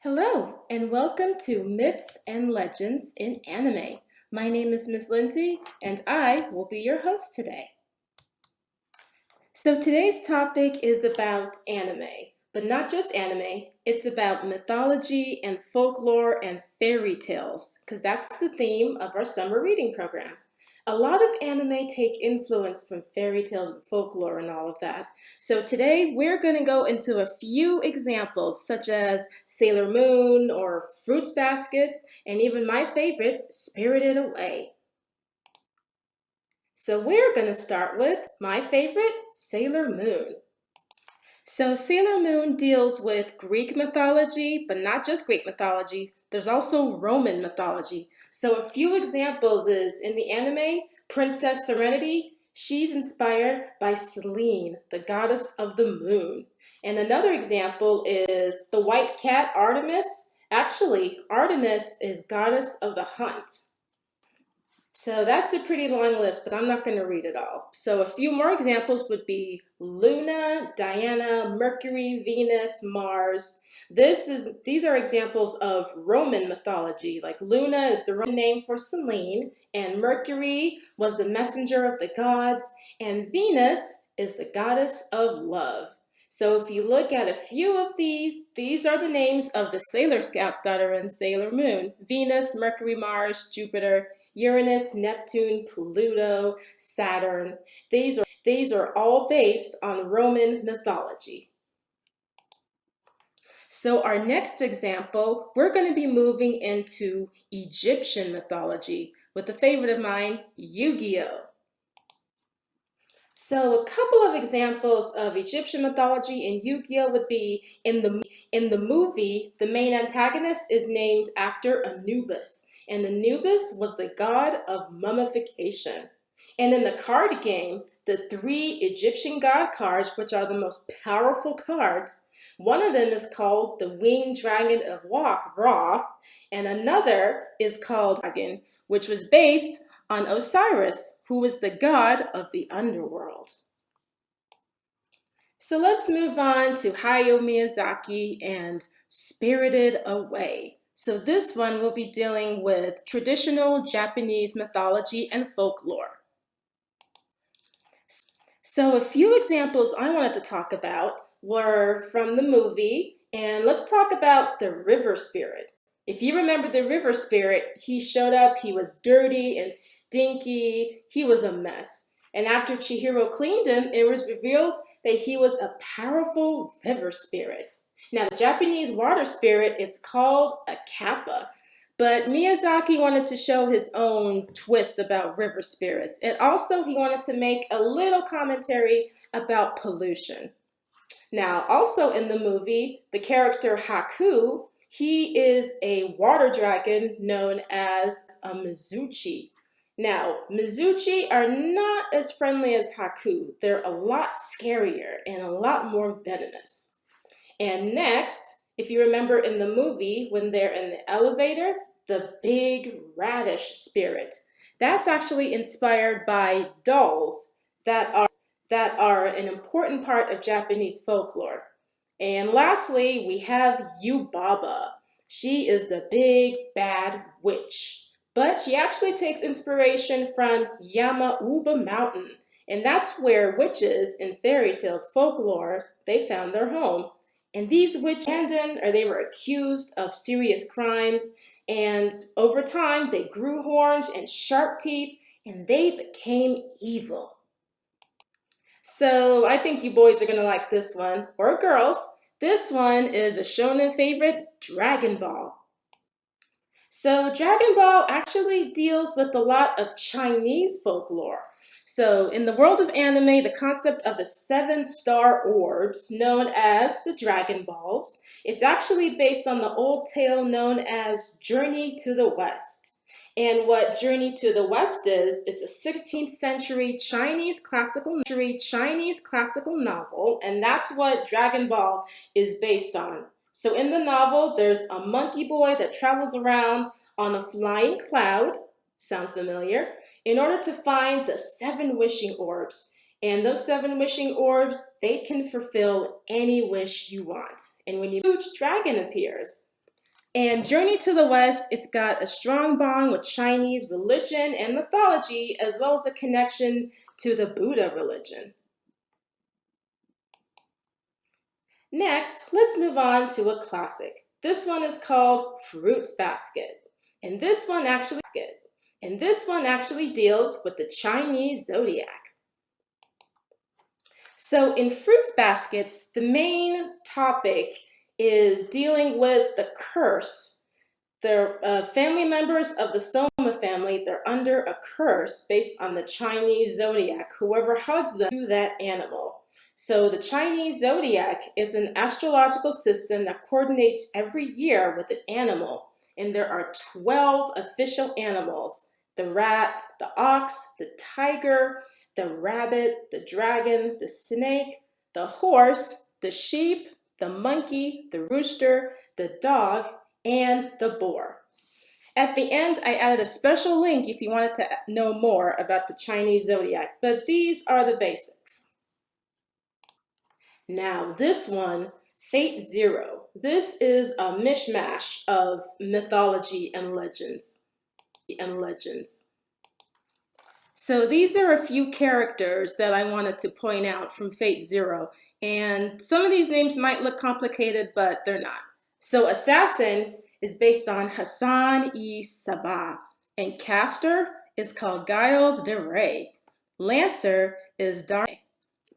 Hello, and welcome to Myths and Legends in Anime. My name is Miss Lindsay, and I will be your host today. So today's topic is about anime, but not just anime. It's about mythology and folklore and fairy tales, because that's the theme of our summer reading program. A lot of anime take influence from fairy tales and folklore and all of that. So today we're going to go into a few examples such as Sailor Moon or Fruits Baskets and even my favorite, Spirited Away. So we're going to start with my favorite, Sailor Moon. So Sailor Moon deals with Greek mythology, but not just Greek mythology. There's also Roman mythology. So a few examples is in the anime, Princess Serenity, she's inspired by Selene, the goddess of the moon. And another example is the white cat Artemis. Actually, Artemis is goddess of the hunt. So that's a pretty long list, but I'm not going to read it all. So a few more examples would be Luna, Diana, Mercury, Venus, Mars. These are examples of Roman mythology. Like Luna is the Roman name for Selene, and Mercury was the messenger of the gods, and Venus is the goddess of love. So if you look at a few of these are the names of the Sailor Scouts that are in Sailor Moon. Venus, Mercury, Mars, Jupiter, Uranus, Neptune, Pluto, Saturn. These are all based on Roman mythology. So our next example, we're going to be moving into Egyptian mythology with a favorite of mine, Yu-Gi-Oh! So a couple of examples of Egyptian mythology in Yu-Gi-Oh would be in the movie, the main antagonist is named after Anubis, and Anubis was the god of mummification. And in the card game, the three Egyptian god cards, which are the most powerful cards, one of them is called the Winged Dragon of Ra, and another is called Dragon, which was based on Osiris, who was the god of the underworld. So let's move on to Hayao Miyazaki and Spirited Away. So this one will be dealing with traditional Japanese mythology and folklore. So a few examples I wanted to talk about were from the movie, and let's talk about the river spirit. If you remember the river spirit, he showed up, he was dirty and stinky, he was a mess. And after Chihiro cleaned him, it was revealed that he was a powerful river spirit. Now, the Japanese water spirit, it's called a kappa. But Miyazaki wanted to show his own twist about river spirits. And also, he wanted to make a little commentary about pollution. Now, also in the movie, the character Haku, he is a water dragon known as a Mizuchi. Now, Mizuchi are not as friendly as Haku. They're a lot scarier and a lot more venomous. And next, if you remember in the movie, when they're in the elevator, the big radish spirit. That's actually inspired by dolls that are an important part of Japanese folklore. And lastly, we have Yubaba. She is the big bad witch. But she actually takes inspiration from Yamauba Mountain. And that's where witches in fairy tales folklore, they found their home. And these witches abandoned, or they were accused of serious crimes. And over time, they grew horns and sharp teeth, and they became evil. So I think you boys are going to like this one, or girls. This one is a shonen favorite, Dragon Ball. So Dragon Ball actually deals with a lot of Chinese folklore. So in the world of anime, the concept of the 7-star orbs, known as the Dragon Balls, it's actually based on the old tale known as Journey to the West. And what Journey to the West is, it's a 16th century Chinese classical novel, and that's what Dragon Ball is based on. So in the novel, there's a monkey boy that travels around on a flying cloud, sound familiar, in order to find the 7 wishing orbs. And those 7 wishing orbs, they can fulfill any wish you want. And when a huge dragon appears, And Journey to the West, it's got a strong bond with Chinese religion and mythology, as well as a connection to the Buddha religion. Next, let's move on to a classic. This one is called Fruits Basket. And this one actually deals with the Chinese zodiac. So in Fruits Baskets, the main topic is dealing with the curse. The family members of the Soma family, they're under a curse based on the Chinese zodiac. Whoever hugs them to that animal. So the Chinese zodiac is an astrological system that coordinates every year with an animal. And there are 12 official animals: the rat, the ox, the tiger, the rabbit, the dragon, the snake, the horse, the sheep, the monkey, the rooster, the dog, and the boar. At the end, I added a special link if you wanted to know more about the Chinese zodiac, but these are the basics. Now this one, Fate Zero. This is a mishmash of mythology and legends. So these are a few characters that I wanted to point out from Fate Zero. And some of these names might look complicated, but they're not. So Assassin is based on Hassan-i-Sabah. And Caster is called Giles de Rey. Lancer is Darnay.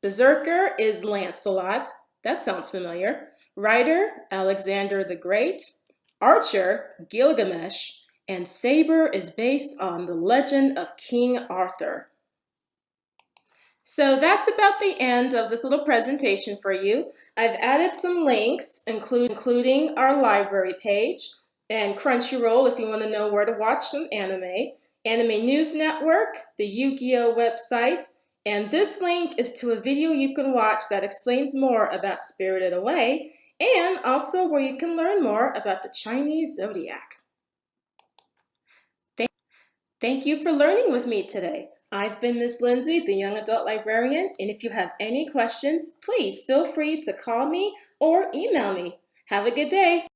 Berserker is Lancelot. That sounds familiar. Rider, Alexander the Great. Archer, Gilgamesh. And Saber is based on the legend of King Arthur. So that's about the end of this little presentation for you. I've added some links, including our library page, and Crunchyroll if you want to know where to watch some anime, Anime News Network, the Yu-Gi-Oh website, and this link is to a video you can watch that explains more about Spirited Away, and also where you can learn more about the Chinese zodiac. Thank you for learning with me today. I've been Miss Lindsay, the Young Adult Librarian, and if you have any questions, please feel free to call me or email me. Have a good day.